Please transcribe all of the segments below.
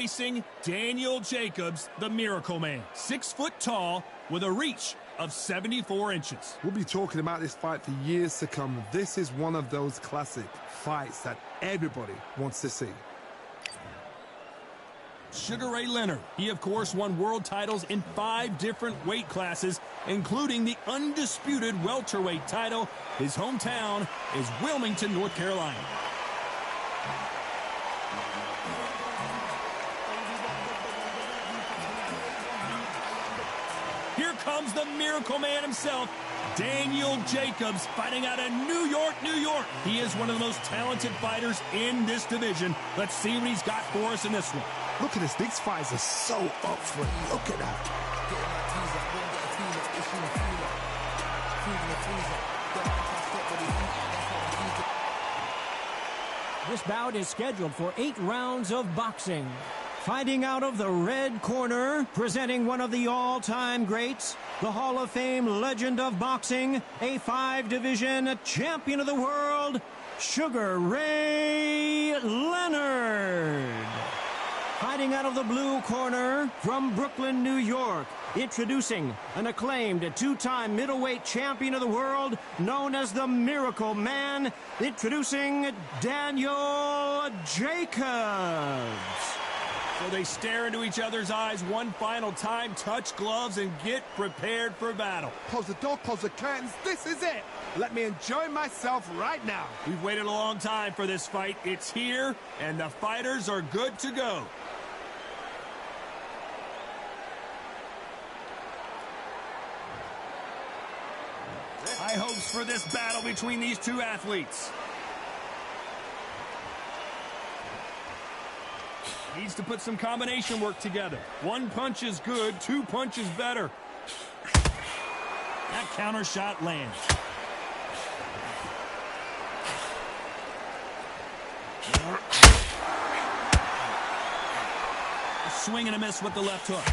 Facing Daniel Jacobs, the Miracle Man. 6 foot tall with a reach of 74 inches. We'll be talking about this fight for years to come. This is one of those classic fights that everybody wants to see. Sugar Ray Leonard. He, of course, won world titles in 5 different weight classes, including the undisputed welterweight title. His hometown is Wilmington, North Carolina. Here comes the Miracle Man himself, Daniel Jacobs, fighting out of New York, New York. He is one of the most talented fighters in this division. Let's see what he's got for us in this one. Look at this. These fights are so up for it. Look at that. This bout is scheduled for 8 rounds of boxing. Fighting out of the red corner, presenting one of the all-time greats, the Hall of Fame legend of boxing, a 5-division champion of the world, Sugar Ray Leonard. Fighting out of the blue corner, from Brooklyn, New York, introducing an acclaimed 2-time middleweight champion of the world, known as the Miracle Man, introducing Daniel Jacobs. So they stare into each other's eyes one final time, touch gloves, and get prepared for battle. Close the door, close the curtains. This is it. Let me enjoy myself right now. We've waited a long time for this fight. It's here, and the fighters are good to go. High hopes for this battle between these two athletes. Needs to put some combination work together. 1 punch is good, 2 punches better. That counter shot lands. A swing and a miss with the left hook.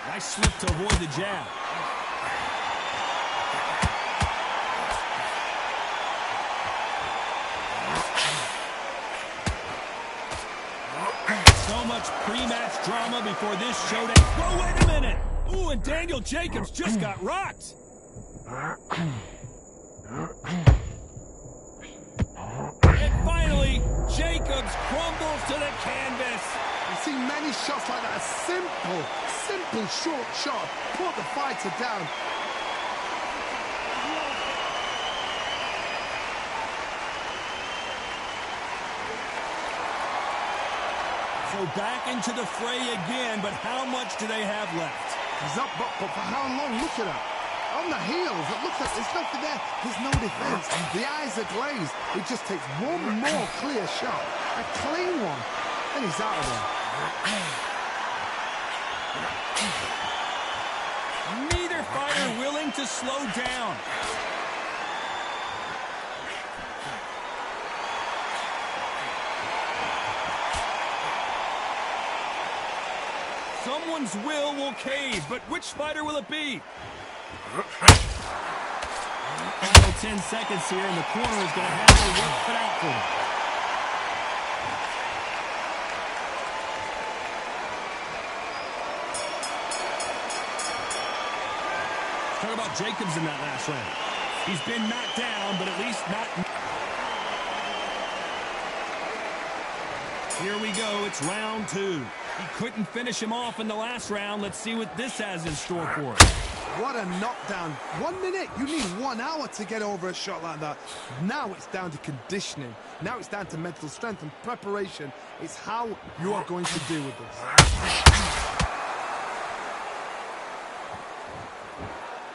Nice slip to avoid the jab. So much pre-match drama before this showdown. Oh, wait a minute. Ooh, and Daniel Jacobs just got rocked. And finally, Jacobs crumbles to the canvas. I've seen many shots like that. A simple short shot. Put the fighter down. So back into the fray again, but how much do they have left? He's up, but for how long? Look at that. On the heels, it looks like there's nothing there. There's no defense. The eyes are glazed. It just takes one more clear shot. A clean one. And he's out of there. Neither fighter willing to slow down. Someone's will cave, but which fighter will it be? Final 10 seconds here, and the corner is going to have their work cut out for them. Talk about Jacobs in that last round. He's been knocked down, but at least not... Here we go. It's round 2. He couldn't finish him off in the last round. Let's see what this has in store for us. What a knockdown. 1 minute. You need 1 hour to get over a shot like that. Now it's down to conditioning. Now it's down to mental strength and preparation. It's how you are going to deal with this.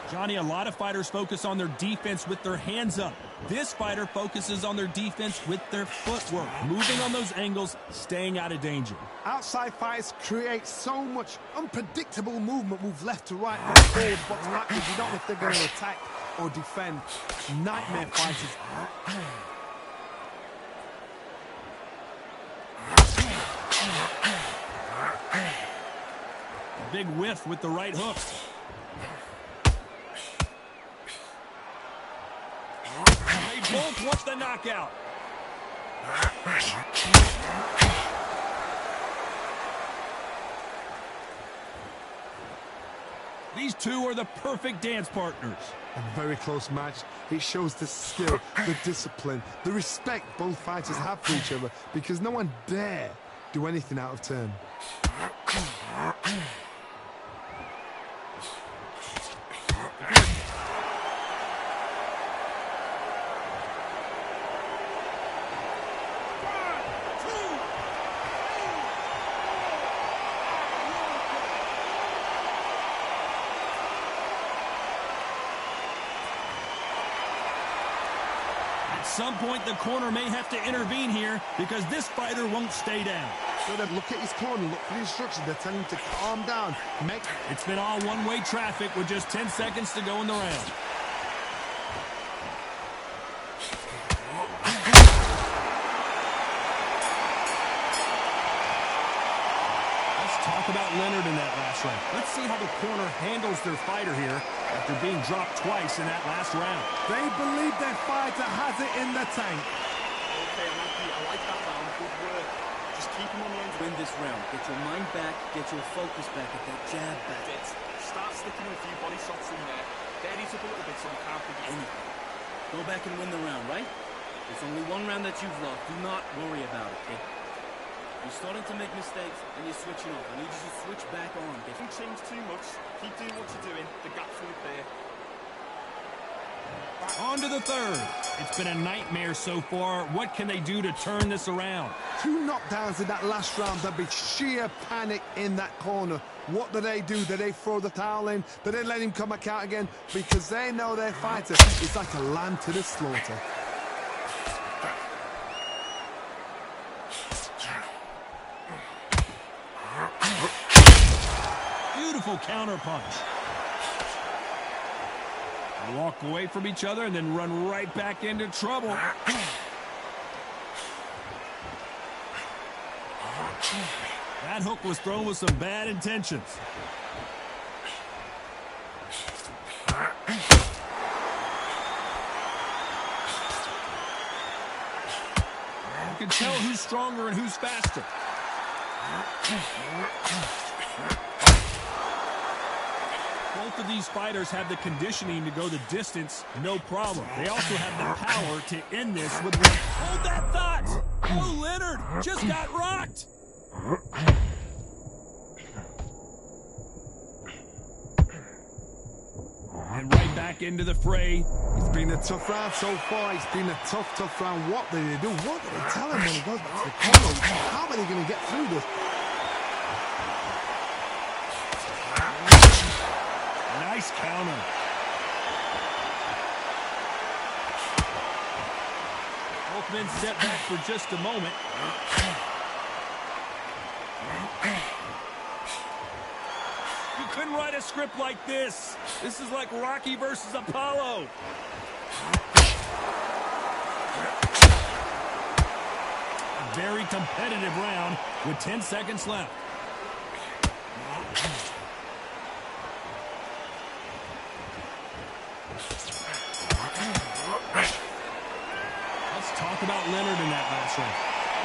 Johnny, a lot of fighters focus on their defense with their hands up. This fighter focuses on their defense with their footwork, moving on those angles, staying out of danger. Outside fighters create so much unpredictable movement, move left to right, back forward, box backwards. You don't know if they're going to attack or defend. Nightmare fighters. Big whiff with the right hook. They both want the knockout. These two are the perfect dance partners. A very close match. It shows the skill, the discipline, the respect both fighters have for each other, because no one dare do anything out of turn. At some point, the corner may have to intervene here because this fighter won't stay down. So they look at his corner, look for the instructions. They're telling him to calm down. It's been all one-way traffic with just 10 seconds to go in the round. Let's talk about Leonard in that last round. Let's see how the corner handles their fighter here after being dropped twice in that last round. They believe their fighter has it in the tank. Okay, I like that round. Good work. Just keep him on the end. Win this round. Get your mind back. Get your focus back. Get that jab back. Start sticking a few body shots in there. Daddy up a little bit so we can't forget anything. Go back and win the round, right? There's only one round that you've lost. Do not worry about it, kid. You're starting to make mistakes, and you're switching off. I need you to switch back on. Don't change too much. Keep doing what you're doing. The gap's right there. On to the third. It's been a nightmare so far. What can they do to turn this around? 2 knockdowns in that last round. There'll be sheer panic in that corner. What do? Do they throw the towel in? Do they let him come back out again? Because they know their fighter is like a lamb to the slaughter. Beautiful counter punch. They walk away from each other and then run right back into trouble. That hook was thrown with some bad intentions. You can tell who's stronger and who's faster. Both of these fighters have the conditioning to go the distance, no problem. They also have the power to end this with one. Hold that thought! Oh, Leonard just got rocked! And right back into the fray. It's been a tough round so far. It's been a tough round. What do they do? What do they tell him when he goes back to the corner? How are they going to get through this? Nice counter. Both men step back for just a moment. You couldn't write a script like this. This is like Rocky versus Apollo. A very competitive round with 10 seconds left. Let's talk about Leonard in that last round.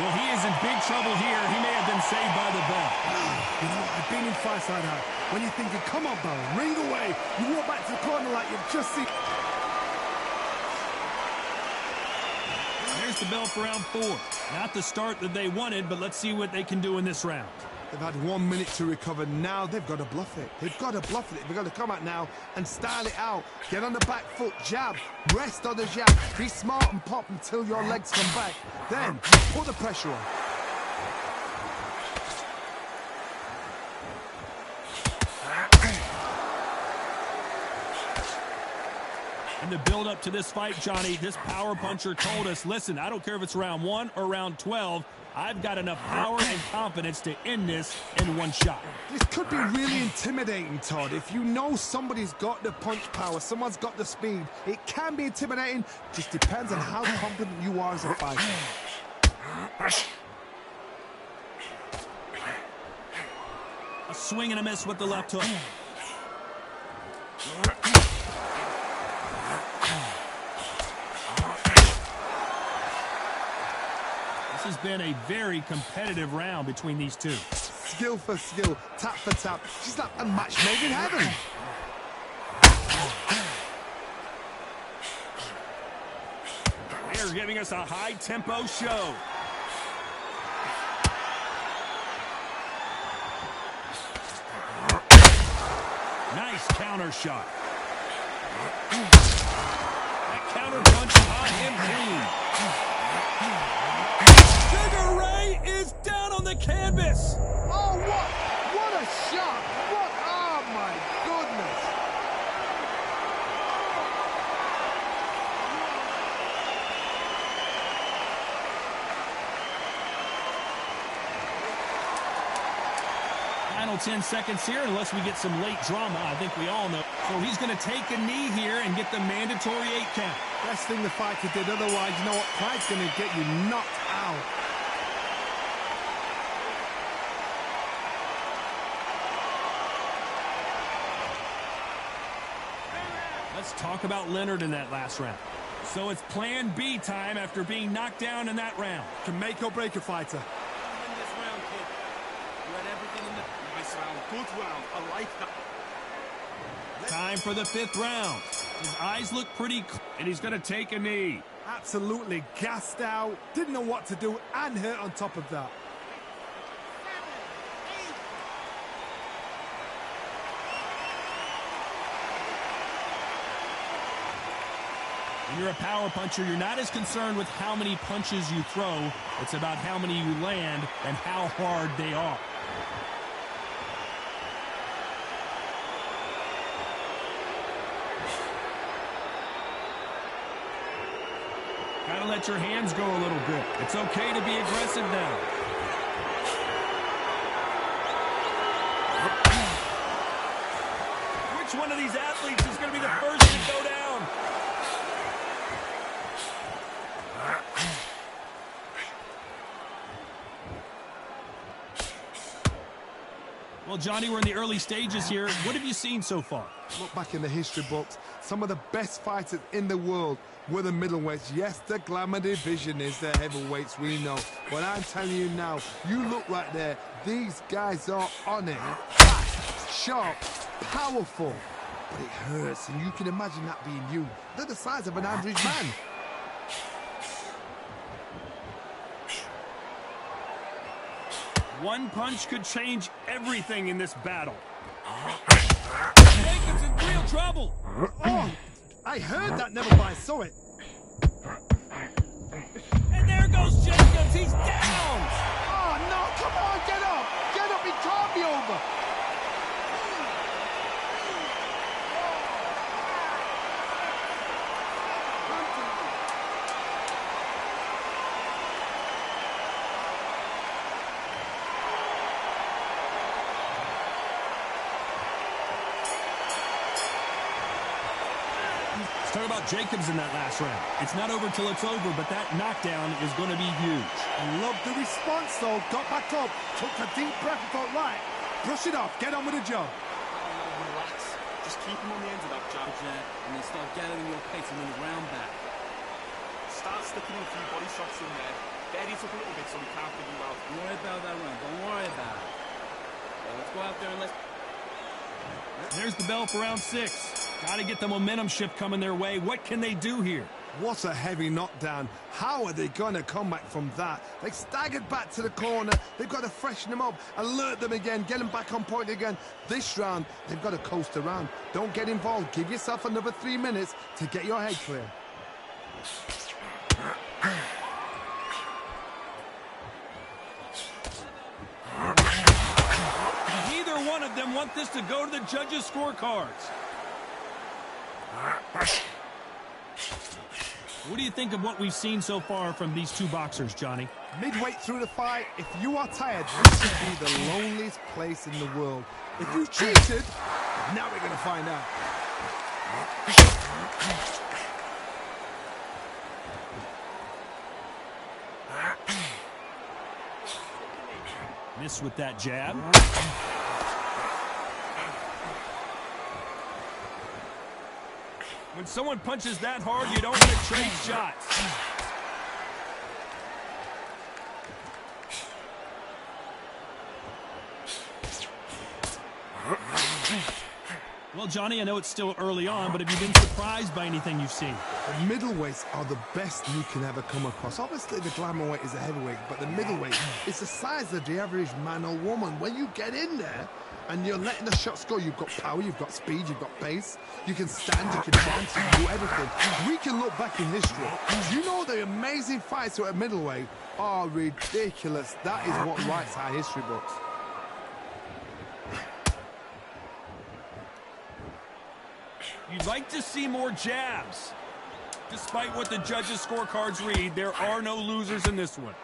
Well, he is in big trouble here. He may have been saved by the bell. You know, I've been in fights like that. When you're thinking, come on, Baron, ring away. You walk back to the corner like you've just seen. There's the bell for round 4. Not the start that they wanted, but let's see what they can do in this round. They've had 1 minute to recover. Now they've got to bluff it. They've got to bluff it. They've got to come out now and style it out. Get on the back foot, jab, rest on the jab. Be smart and pop until your legs come back. Then put the pressure on. In the build-up to this fight, Johnny, this power puncher told us, listen, I don't care if it's round 1 or round 12, I've got enough power and confidence to end this in one shot. This could be really intimidating, Todd. If you know somebody's got the punch power, someone's got the speed, it can be intimidating. Just depends on how confident you are as a fighter. A swing and a miss with the left hook. This has been a very competitive round between these two. Skill for skill, tap for tap. She's like a match made in heaven. They're giving us a high-tempo show. Nice counter shot. That counter punch on him clean. Sugar Ray is down on the canvas. Oh, what a shot. Oh, my goodness. Final 10 seconds here, unless we get some late drama, I think we all know. So he's going to take a knee here and get the mandatory 8 count. Best thing the fighter did, otherwise, you know what? Pride's going to get you knocked out. Let's talk about Leonard in that last round. So it's plan B time after being knocked down in that round. Can make or break a fighter. Win this round, kid. You had everything in the... Nice round. Good round. I like that. Time for the 5th round. His eyes look pretty clear, and he's going to take a knee. Absolutely gassed out. Didn't know what to do and hurt on top of that. When you're a power puncher, you're not as concerned with how many punches you throw. It's about how many you land and how hard they are. Gotta let your hands go a little bit. It's okay to be aggressive now. Which one of these athletes is going to be the first to go down? Well, Johnny, we're in the early stages here. What have you seen so far? Look back in the history books. Some of the best fighters in the world were the middleweights. Yes, the glamour division is the heavyweights, we know. But I'm telling you now, you look right there. These guys are on it. Fast, sharp, powerful. But it hurts, and you can imagine that being you. They're the size of an average man. One punch could change everything in this battle. Jacobs in real trouble. Oh, I heard that, never mind, saw it. And there goes Jacobs. He's down. Oh, no, come on, get up. Get up, it can't be over. Let's talk about Jacobs in that last round. It's not over till it's over, but that knockdown is going to be huge. I love the response, though. Got back up, took a deep breath and thought, right, brush it off, get on with the job. Relax. Just keep him on the end of that jab. And then start gathering your pace and win the round back. Start sticking in a few body shots in there. Bury it up a little bit so we can't figure you out. Don't worry about that round. Don't worry about it. Well, let's go out there and let's... There's the bell for round 6. Got to get the momentum shift coming their way. What can they do here? What a heavy knockdown. How are they going to come back from that? They staggered back to the corner. They've got to freshen them up, alert them again, get them back on point again. This round, they've got to coast around. Don't get involved. Give yourself another 3 minutes to get your head clear. Neither one of them want this to go to the judges' scorecards. What do you think of what we've seen so far from these two boxers, Johnny? Midway through the fight, if you are tired, this should be the loneliest place in the world. If you cheated, now we're going to find out. Miss with that jab. When someone punches that hard, you don't want to trade shots. Well, Johnny, I know it's still early on, but have you been surprised by anything you've seen? The middleweights are the best you can ever come across. Obviously, the glamour weight is a heavyweight, but the middleweight is the size of the average man or woman. When you get in there and you're letting the shots go, you've got power, you've got speed, you've got pace, you can stand, you can dance, you can do everything. We can look back in history. You know the amazing fights at middleweight are ridiculous. That is what writes our history books. You'd like to see more jabs. Despite what the judges' scorecards read, there are no losers in this one.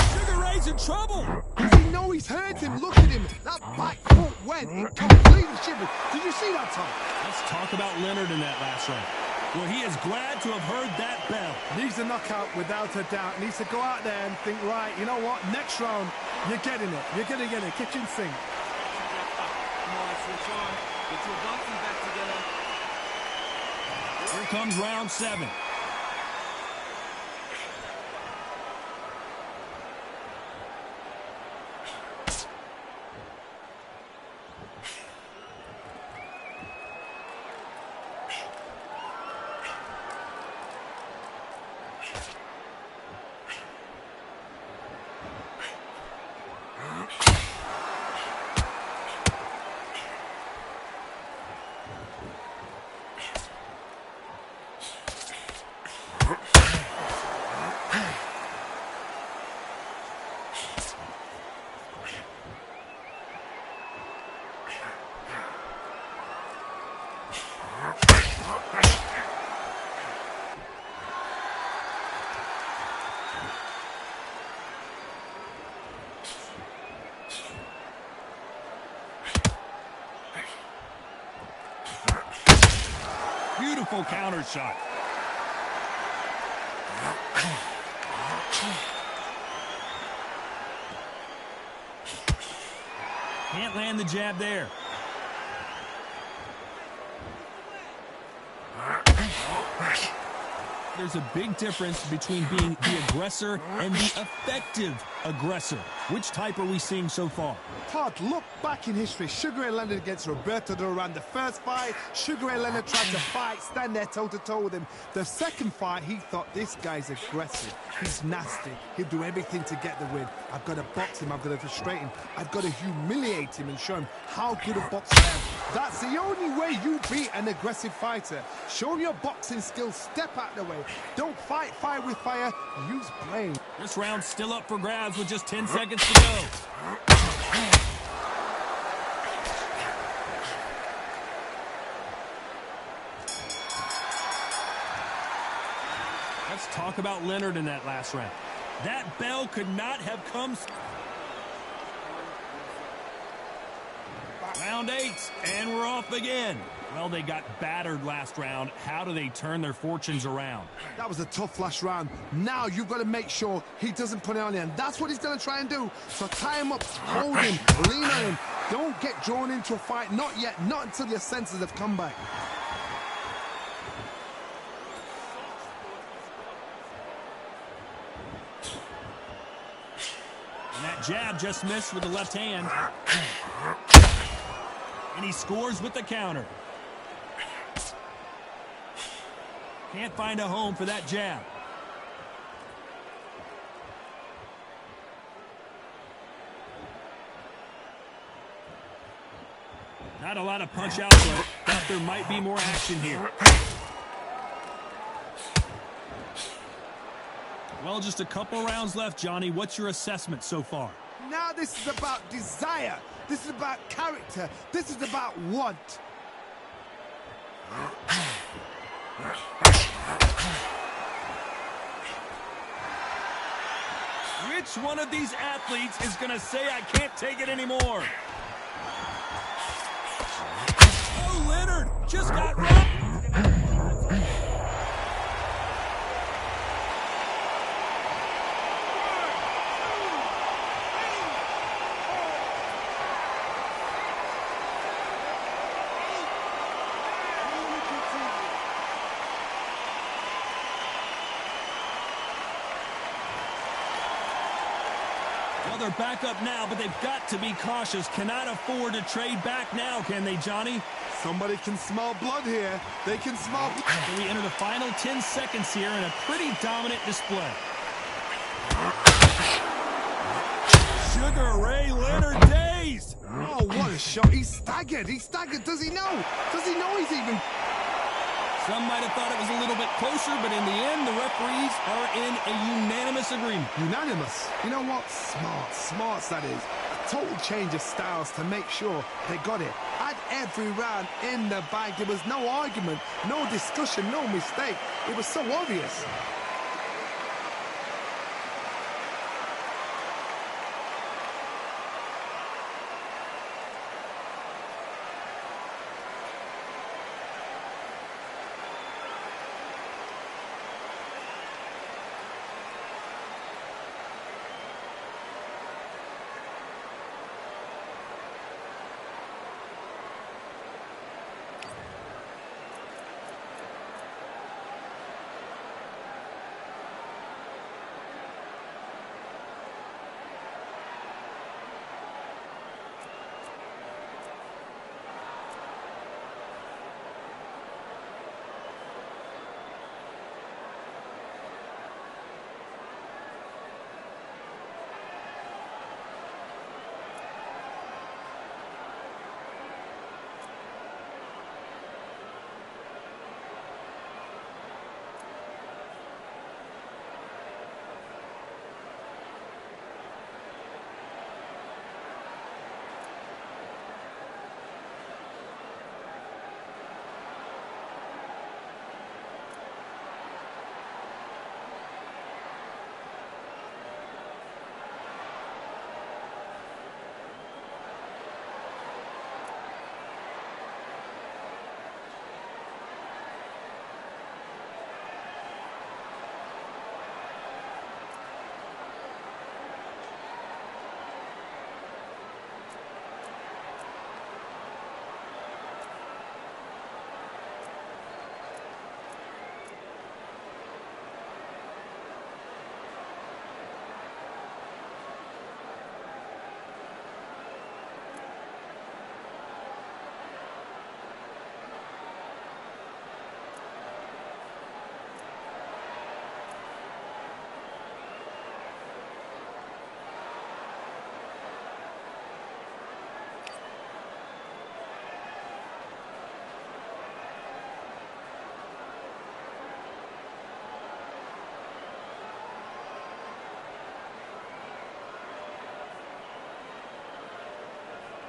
Sugar Ray's in trouble. Does he know he's hurt him? Look at him. That back foot went. It completely shivered. Did you see that, Tom? Let's talk about Leonard in that last round. Well, he is glad to have heard that bell. Needs a knockout without a doubt. Needs to go out there and think, right, you know what? Next round, you're getting it. You're going to get it. Kitchen sink. Switch on. Get your boxing back together. Here comes round 7. Beautiful counter shot. Can't land the jab there. There's a big difference between being the aggressor and the effective aggressor. Which type are we seeing so far? Todd, look back in history. Sugar Ray Leonard against Roberto Duran. The first fight, Sugar Ray Leonard tried to fight, stand there toe-to-toe with him. The second fight, he thought, this guy's aggressive. He's nasty. He'll do everything to get the win. I've got to box him. I've got to frustrate him. I've got to humiliate him and show him how good a boxer I am. That's the only way you beat an aggressive fighter. Show him your boxing skills. Step out the way. Don't fight fire with fire. Use brain. This round's still up for grabs with just 10 seconds to go. Let's talk about Leonard in that last round. That bell could not have come. Round 8, and we're off again. Well, they got battered last round. How do they turn their fortunes around? That was a tough last round. Now you've got to make sure he doesn't put it on you, and that's what he's going to try and do. So tie him up, hold him, lean on him. Don't get drawn into a fight. Not yet. Not until your senses have come back. And that jab just missed with the left hand. And he scores with the counter. Can't find a home for that jab. Not a lot of punch output. Thought there might be more action here. Well, just a couple rounds left, Johnny. What's your assessment so far? Now this is about desire. This is about character. This is about want. Which one of these athletes is going to say, I can't take it anymore? Oh, Leonard just got robbed. Well, they're back up now, but they've got to be cautious. Cannot afford to trade back now, can they, Johnny? Somebody can smell blood here. They can smell blood. So we enter the final 10 seconds here in a pretty dominant display. Sugar Ray Leonard dazed. Oh, what a shot. He's staggered. He's staggered. Does he know? Does he know he's even... Some might have thought it was a little bit closer, but in the end, the referees are in a unanimous agreement. Unanimous. You know what? Smart. Smarts, that is. A total change of styles to make sure they got it. Had every round in the bag. There was no argument, no discussion, no mistake. It was so obvious.